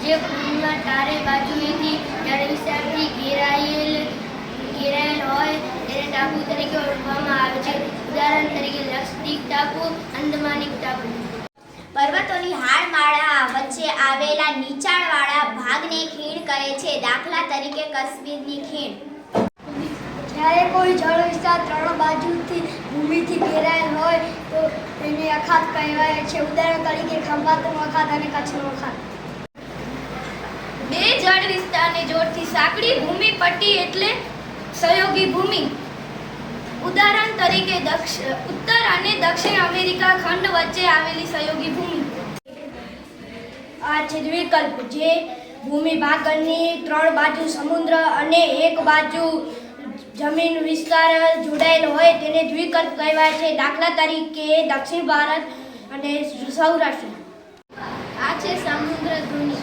જે ભૂમિમાં ચારે બાજુએથી જળ વિસ્તારથી ઘેરાયેલ હોય તેને ટાપુ તરીકે ઓળખવામાં આવે છે. ઉદાહરણ તરીકે લક્ષદ્વીપ ટાપુ, અંદમાનિક ટાપુ. પર્વતોની હારમાળા વચ્ચે આવેલા નીચાણવાળા ભાગને ખીણ કહે છે. દાખલા તરીકે કાશ્મીરની ખીણ. જ્યારે કોઈ જળ વિસ્તાર ત્રણ બાજુથી ભૂમિથી ઘેરાયેલ હોય તો તેને અખાત કહેવાય છે. ઉદાહરણ તરીકે ખંભાતનો અખાત અને કચ્છનો અખાત. બે જળ વિસ્તારને જોડતી સાંકડી ભૂમિ પટ્ટી એટલે સહયોગી ભૂમિ. ઉદાહરણ તરીકે ઉત્તર અને દક્ષિણ અમેરિકા ખંડ વચ્ચે આવેલી સહયોગી ભૂમિ. આ છે દ્વિકલ્પ. જે ભૂમિ ભાગની ત્રણ બાજુ સમુદ્ર અને એક બાજુ જમીન વિસ્તાર જોડાયેલો હોય તેને દ્વિકલ્પ કહેવાય છે. દાખલા તરીકે દક્ષિણ ભારત અને સૌરાષ્ટ્ર. આ છે સમુદ્ર ધુની.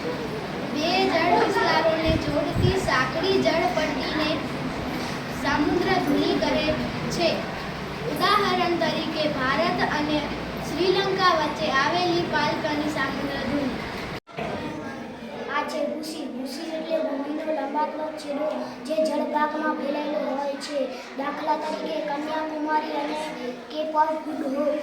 બે જળ વિસ્તારોને જોડતી સાંકડી જળ પટ્ટીને સમુદ્ર ધુની કહે છે. ઉદાહરણ તરીકે ભારત અને શ્રીલંકા વચ્ચે આવેલી પાલકની સમુદ્ર ધુની. આ છે ભૂસી. ભૂસી એટલે ભૂમિનો લંબાતનો છેડો જે જળભાગમાં ફેલાયેલો હોય છે. દાખલા તરીકે કન્યાકુમારી અને કેપ ઓફ ગુડ હોપ.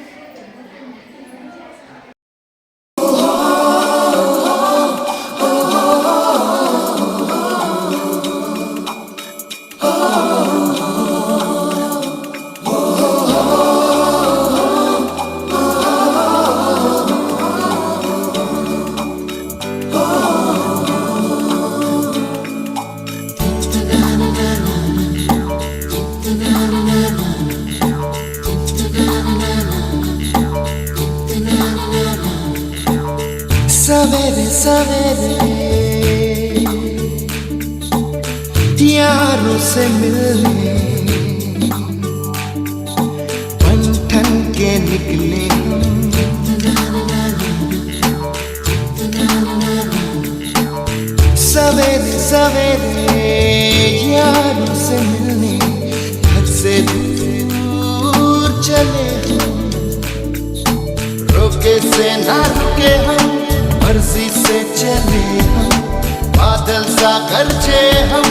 सवेरे सवेरे यारों से मिलने बन ठन के निकले सवेरे सवेरे यारों से मिलने घर से दूर चले रोके से ना रुके हम मर्जी से चले हम बादल सा गरजे हम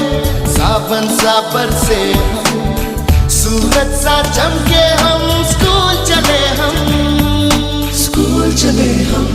सावन सा बरसे हम सूरज सा चमके हम स्कूल चले हम